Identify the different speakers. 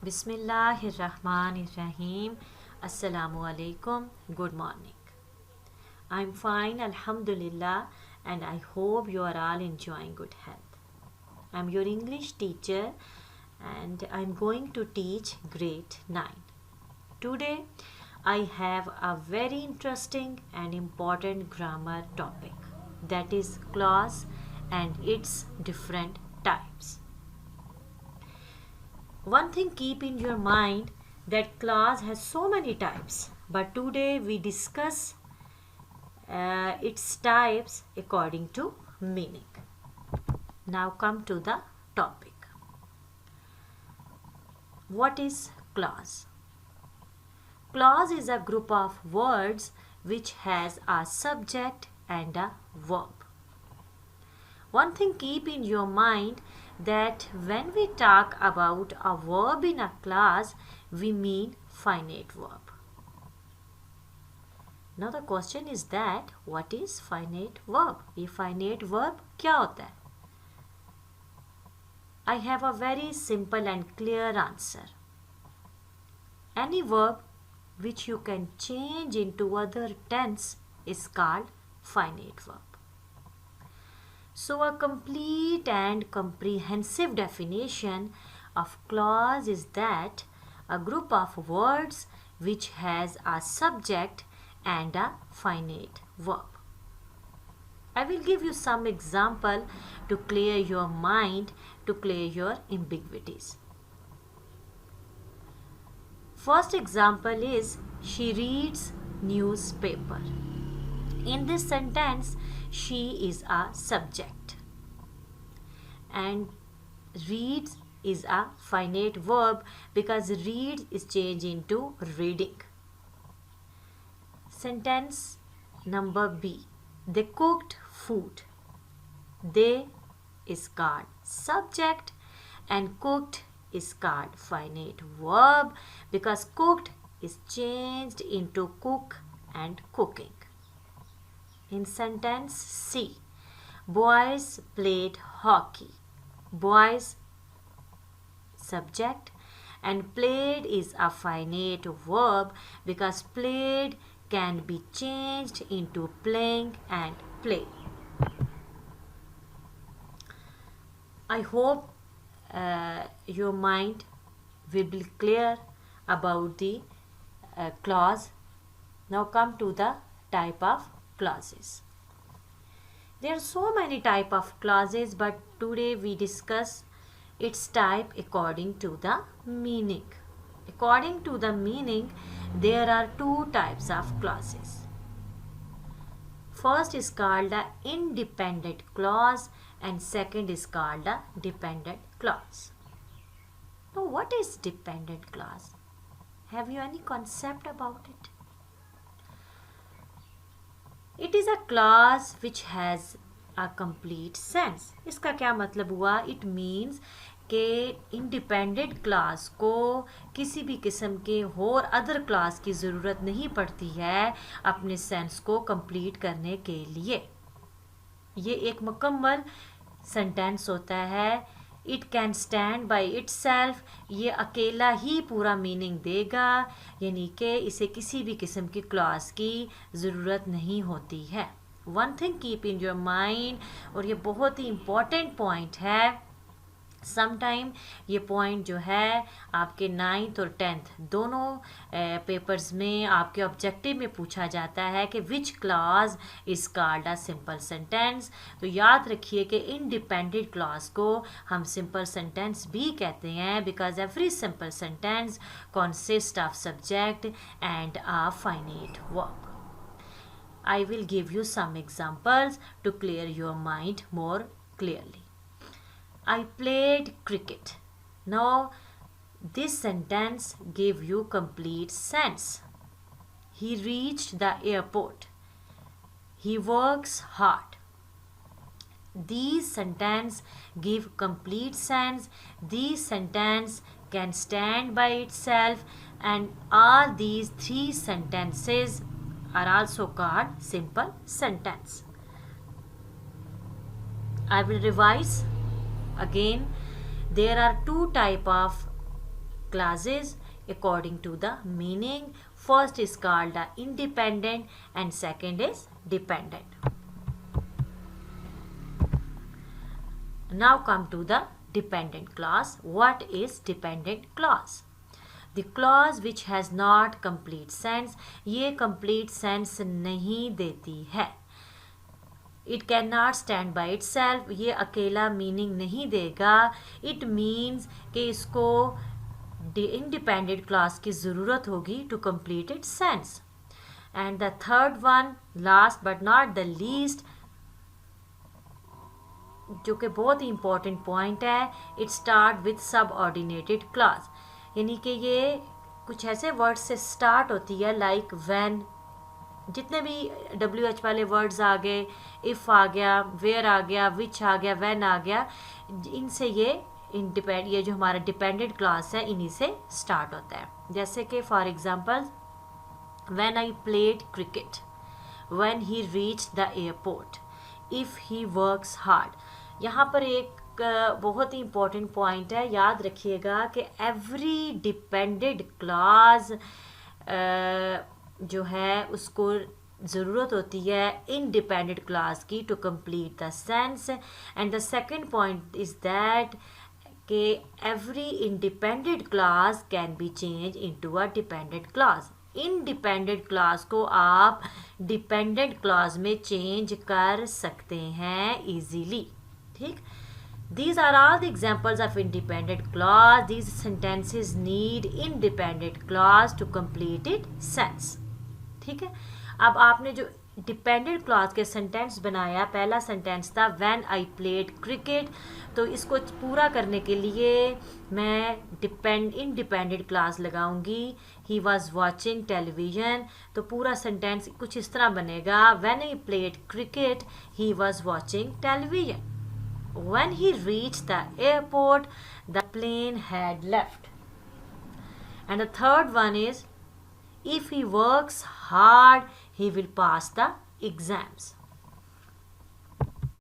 Speaker 1: Bismillahirrahmanirrahim. Assalamu alaikum. Good morning. I'm fine, Alhamdulillah, and I hope you are all enjoying good health. I'm your English teacher and I'm going to teach grade 9. Today, I have a very interesting and important grammar topic, that is clause and its different types. One thing keep in your mind that clause has so many types, but today we discuss its types according to meaning. Now come to the topic. What is clause? Clause is a group of words which has a subject and a verb. One thing keep in your mind that when we talk about a verb in a clause, we mean finite verb. Now the question is that what is finite verb? ये finite verb क्या होता है? I have a very simple and clear answer. Any verb which you can change into other tense is called finite verb. So a complete and comprehensive definition of clause is that a group of words which has a subject and a finite verb. I will give you some example to clear your mind, to clear your ambiguities. First example is she reads newspaper. In this sentence, she is a subject and reads is a finite verb because read is changed into reading. Sentence number B. They cooked food. They is called subject and cooked is called finite verb because cooked is changed into cook and cooking. In sentence C, boys played hockey. Boys subject and played is a finite verb because played can be changed into playing and play. I hope your mind will be clear about the clause. Now come to the type of clauses. There are so many type of clauses, but today we discuss its type according to the meaning. According to the meaning, there are two types of clauses. First is called the independent clause and second is called the dependent clause. Now what is dependent clause? Have you any concept about it? It is a clause which has a complete sense. इसका क्या मतलब हुआ? It means कि independent clause को किसी भी किस्म के और अदर क्लास की ज़रूरत नहीं पड़ती है अपने सेंस को कंप्लीट करने के लिए. ये एक मुकम्मल सेंटेंस होता है. It can stand by itself. ये अकेला ही पूरा मीनिंग देगा, यानी कि इसे किसी भी किस्म की क्लॉज की ज़रूरत नहीं होती है. One thing keep in your mind, और ये बहुत ही इम्पॉर्टेंट पॉइंट है. समटाइम ये पॉइंट जो है आपके 9th और 10th दोनों पेपर्स में आपके ऑब्जेक्टिव में पूछा जाता है कि which clause is called a simple sentence. तो याद रखिए कि इंडिपेंडेंट क्लॉज को हम सिंपल सेंटेंस भी कहते हैं because every simple sentence consist of subject and a finite verb. I will give you some examples to clear your mind more clearly. I played cricket. Now this sentence gave you complete sense. He reached the airport. He works hard. These sentences give complete sense. These sentences can stand by itself, and all these three sentences are also called simple sentence. I will revise again. There are two type of classes according to the meaning. First is called the independent and second is dependent. Now come to the dependent clause. What is dependent clause? The clause which has not complete sense. ये complete sense नहीं देती है. It cannot stand by itself. ये अकेला meaning नहीं देगा. It means कि इसको independent clause की ज़रूरत होगी to complete its sense. And the third one, last but not the least, जो कि बहुत ही important point है, it start with subordinated clause. यानी कि ये कुछ ऐसे वर्ड से स्टार्ट होती है like when. जितने भी WH वाले वर्ड्स आ गए, if आ गया, where आ गया, which आ गया, when आ गया, इनसे ये जो हमारा डिपेंडेंट क्लास है इन्हीं से स्टार्ट होता है. जैसे कि for example when I played cricket, when he reached the airport, if he works hard. यहाँ पर एक बहुत ही इम्पोर्टेंट पॉइंट है, याद रखिएगा कि एवरी डिपेंडेंट क्लास जो है उसको ज़रूरत होती है इंडिपेंडेंट क्लास की to complete the sense. And the second point is that कि every independent clause can be change into a dependent clause. Independent clause को आप डिपेंडेंट क्लास में चेंज कर सकते हैं इजीली. ठीक. These are all the examples of independent clause. These sentences need independent clause to complete its sense. ठीक है. अब आपने जो डिपेंडेंट क्लॉज के सेंटेंस बनाया, पहला सेंटेंस था व्हेन आई प्लेड क्रिकेट, तो इसको पूरा करने के लिए मैं इंडिपेंडेंट क्लॉज लगाऊंगी. ही वाज वाचिंग टेलीविजन, तो पूरा सेंटेंस कुछ इस तरह बनेगा when I played cricket he was watching television. When he reached the airport, the plane had left. And the third one is, if he works hard, he will pass the exams.